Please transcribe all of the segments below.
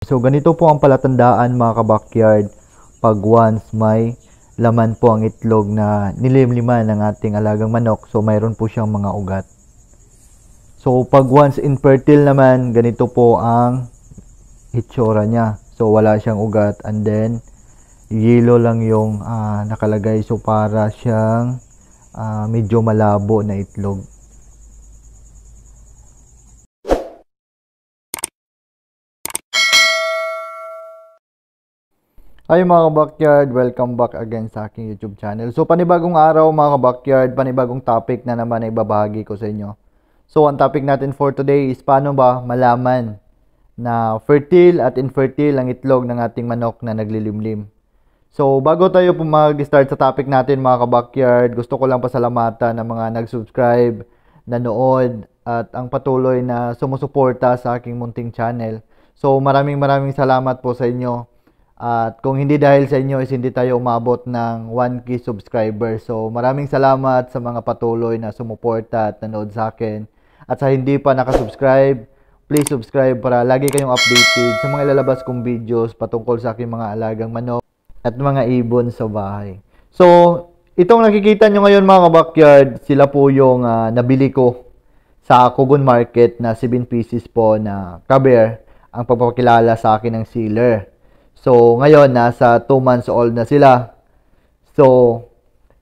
So, ganito po ang palatandaan mga kabakyard pag once may laman po ang itlog na nilimliman ng ating alagang manok. So, mayroon po siyang mga ugat. So, pag once infertile naman, ganito po ang itsura niya. So, wala siyang ugat and then yellow lang yung nakalagay. So, para siyang medyo malabo na itlog. Hi mga kabakyard, welcome back again sa aking YouTube channel. So panibagong araw mga kabakyard, panibagong topic na naman na ibabahagi ko sa inyo. So ang topic natin for today is paano ba malaman na fertile at infertile ang itlog ng ating manok na naglilimlim. So bago tayo mag-start sa topic natin mga kabakyard, gusto ko lang pasalamatan ng mga nag-subscribe, nanood at ang patuloy na sumusuporta sa aking munting channel. So maraming salamat po sa inyo. At kung hindi dahil sa inyo is hindi tayo umabot ng 1K subscribers. So maraming salamat sa mga patuloy na sumuporta at nanood sa akin. At sa hindi pa nakasubscribe, please subscribe para lagi kayong updated sa mga ilalabas kong videos patungkol sa aking mga alagang manok at mga ibon sa bahay. So itong nakikita nyo ngayon mga kabakyard, sila po yung nabili ko sa Kugon Market na 7 pieces po na caber ang pagpapakilala sa akin ng sealer. So, ngayon, nasa 2 months old na sila. So,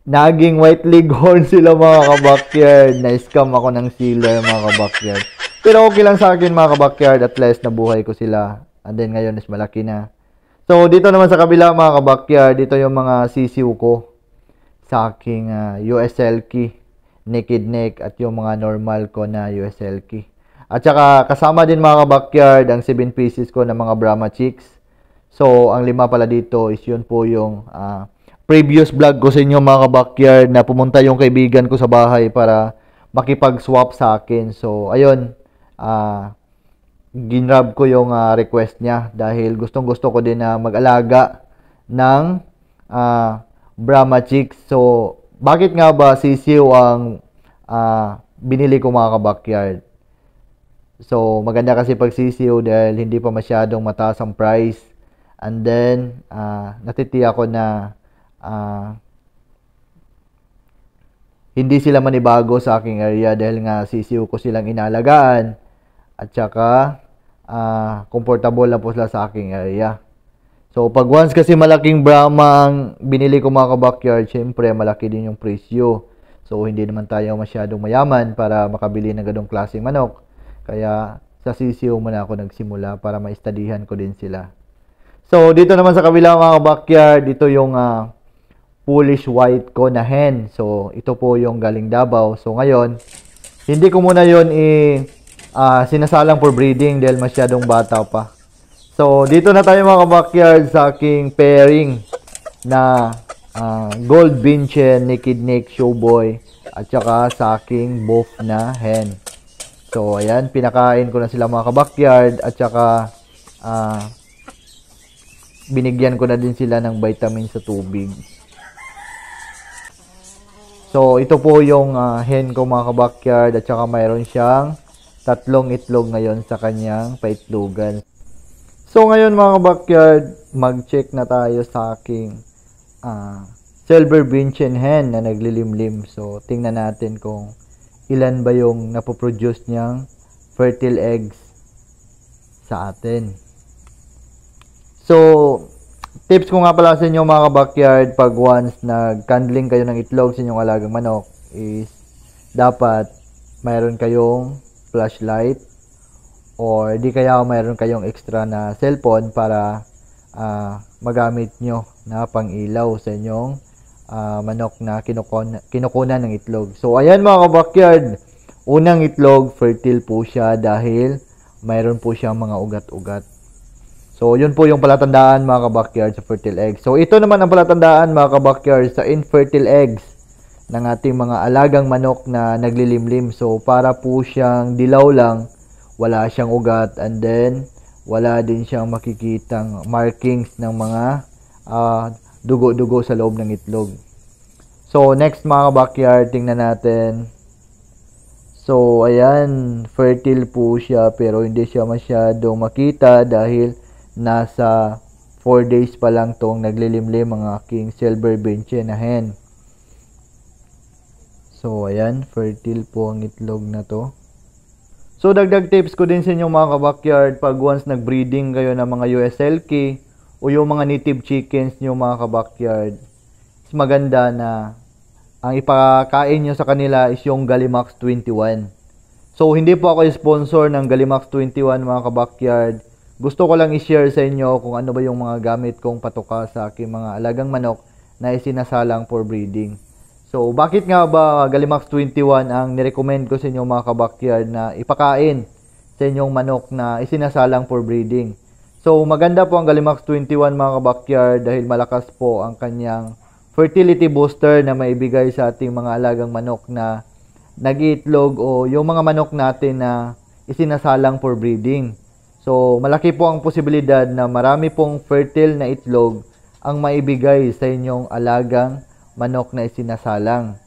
naging white leghorn sila mga kabakyard. Na-scam ako ng sealer mga kabakyard. Pero okay lang sa akin mga kabakyard. At least nabuhay ko sila. And then ngayon is malaki na. So, dito naman sa kabila mga kabakyard, dito yung mga sisiw ko sa aking USL key, naked neck at yung mga normal ko na USL key. At saka kasama din mga kabakyard ang 7 pieces ko na mga Brahma chicks. So, ang 5 pala dito is yun po yung previous vlog ko sa inyo mga kabakyard na pumunta yung kaibigan ko sa bahay para makipag-swap sa akin. So, ayun, ginrab ko yung request niya dahil gustong-gusto ko din na mag-alaga ng Brahma chicks. So, bakit nga ba sisiw ang binili ko mga kabakyard? So, maganda kasi pag sisiw dahil hindi pa masyadong mataas ang price. And then, natitiya ko na hindi sila manibago sa aking area dahil nga sisiw ko silang inalagaan at saka comfortable na po sila sa aking area. So, pag once kasi malaking Brahma ang binili ko mga kabakyard, syempre malaki din yung presyo. So, hindi naman tayo masyadong mayaman para makabili ng ganong klaseng manok. Kaya, sa sisiw muna ako nagsimula para maistadihan ko din sila. So, dito naman sa kabila mga backyard, dito yung Polish white ko na hen. So, ito po yung galing Davao. So, ngayon, hindi ko muna yun sinasalang for breeding dahil masyadong bata pa. So, dito na tayo mga backyard sa aking pairing na gold Binchin, naked neck, showboy, at saka sa aking buff na hen. So, ayan, pinakain ko na sila mga backyard at saka binigyan ko na din sila ng vitamin sa tubig. So, ito po yung hen ko mga kabakyard at saka mayroon siyang 3 itlog ngayon sa kanyang paitlogan. So, ngayon mga kabakyard, mag-check na tayo sa aking silver Binchin hen na naglilimlim. So, tingnan natin kung ilan ba yung napoproduce niyang fertile eggs sa atin. So, tips ko nga pala sa inyo mga kabakyard, pag once nag-candling kayo ng itlog sa inyong alagang manok is dapat mayroon kayong flashlight or di kaya mayroon kayong extra na cellphone para magamit nyo na pang ilaw sa inyong manok na kinukunan ng itlog. So, ayan mga kabakyard, unang itlog, fertile po siya dahil mayroon po siyang mga ugat-ugat. So, yun po yung palatandaan mga kabakyard sa fertile eggs. So, ito naman ang palatandaan mga kabakyard sa infertile eggs ng ating mga alagang manok na naglilimlim. So, para po siyang dilaw lang, wala siyang ugat, and then wala din siyang makikitang markings ng mga dugo-dugo sa loob ng itlog. So, next mga kabakyard, tingnan natin. So, ayan, fertile po siya pero hindi siya masyadong makita dahil nasa 4 days pa lang tong naglilimlim ang aking silver benche na hen. So, ayan, fertile po ang itlog na to. So, dagdag tips ko din sa inyo mga kabakyard, pag once nag-breeding kayo ng mga USLK o yung mga native chickens nyo mga kabakyard, is maganda na ang ipakain nyo sa kanila is yung Gallimax 21. So, hindi po ako sponsor ng Gallimax 21 mga kabakyard. Gusto ko lang i-share sa inyo kung ano ba yung mga gamit kong patuka sa aking mga alagang manok na isinasalang for breeding. So, bakit nga ba Gallimax 21 ang nirecommend ko sa inyo mga kabakyard na ipakain sa inyong manok na isinasalang for breeding? So, maganda po ang Gallimax 21 mga kabakyard dahil malakas po ang kanyang fertility booster na maibigay sa ating mga alagang manok na nag-iitlog o yung mga manok natin na isinasalang for breeding. So, malaki po ang posibilidad na marami pong fertile na itlog ang maibigay sa inyong alagang manok na isinasalang.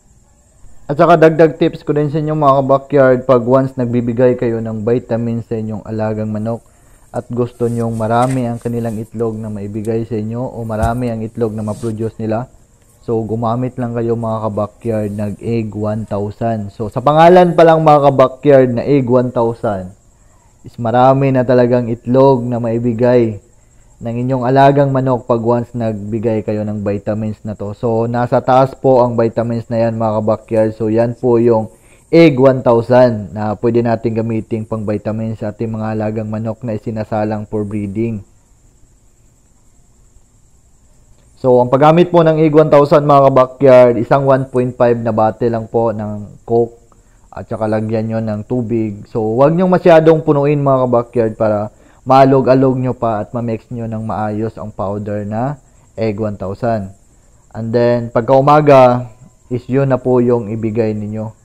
At saka dagdag tips ko din sa inyong mga backyard, pag once nagbibigay kayo ng vitamins sa inyong alagang manok at gusto nyong marami ang kanilang itlog na maibigay sa inyo o marami ang itlog na ma-produce nila, so gumamit lang kayo mga ka-backyard ng Egg 1000. So, sa pangalan pa lang mga ka-backyard na Egg 1000, is marami na talagang itlog na maibigay ng inyong alagang manok pag once nagbigay kayo ng vitamins na to. So, nasa taas po ang vitamins na yan mga ka-backyard. So, yan po yung Egg 1000 na pwede natin gamitin pang vitamins sa ating mga alagang manok na isinasalang for breeding. So, ang paggamit po ng Egg 1000 mga ka-backyard, isang 1.5 na bottle lang po ng Coke at saka lagyan nyo ng tubig. So, huwag nyo masyadong punuin mga ka-backyard para maalog-alog nyo pa at ma-mix nyo ng maayos ang powder na Egg 1000. And then, pagka umaga, is yun na po yung ibigay ninyo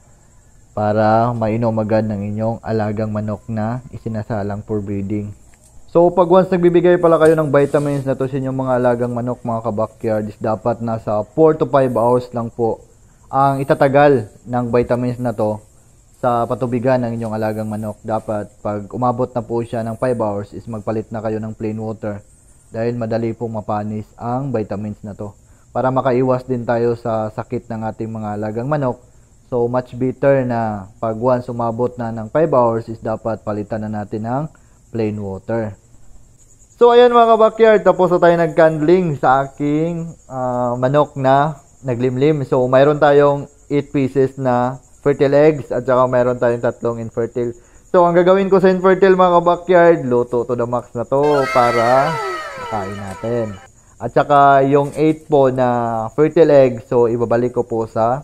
para mainom agad ng inyong alagang manok na isinasalang for breeding. So, pag once nagbibigay pala kayo ng vitamins na to sa inyong mga alagang manok mga ka-backyard, is dapat nasa 4 to 5 hours lang po ang itatagal ng vitamins na to sa patubigan ng inyong alagang manok. Dapat pag umabot na po siya ng 5 hours is magpalit na kayo ng plain water dahil madali pong mapanis ang vitamins na to. Para makaiwas din tayo sa sakit ng ating mga alagang manok. So much better na pag once umabot na ng 5 hours is dapat palitan na natin ng plain water. So ayan mga ka-backyard, tapos na tayo nag-candling sa aking manok na naglimlim. So mayroon tayong 8 pieces na fertile eggs at saka mayroon tayong 3 infertile. So, ang gagawin ko sa infertile mga ka-backyard, luto to the max na to para makain natin. At saka yung 8 po na fertile eggs, so ibabalik ko po sa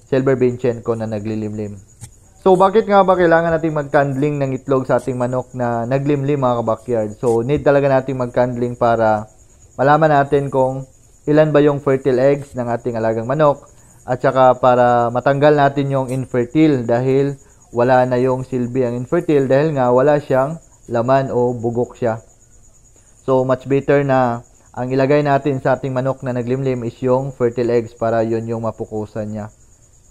silver benchen ko na naglilimlim. So, bakit nga ba kailangan nating mag-candling ng itlog sa ating manok na naglimlim mga ka-backyard? So, need talaga nating mag-candling para malaman natin kung ilan ba yung fertile eggs ng ating alagang manok. At saka para matanggal natin yung infertile dahil wala na yung silbi ang infertile dahil nga wala siyang laman o bugok siya. So much better na ang ilagay natin sa ating manok na naglimlim is yung fertile eggs para yun yung mapukusan niya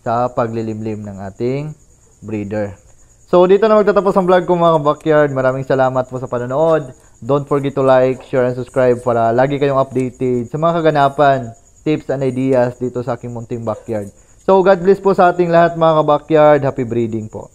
sa paglilimlim ng ating breeder. So dito na magtatapos ang vlog ko mga backyard. Maraming salamat po sa panonood. Don't forget to like, share, and subscribe para lagi kayong updated sa mga kaganapan, tips and ideas dito sa aking munting backyard. So, God bless po sa ating lahat mga ka-backyard. Happy breeding po.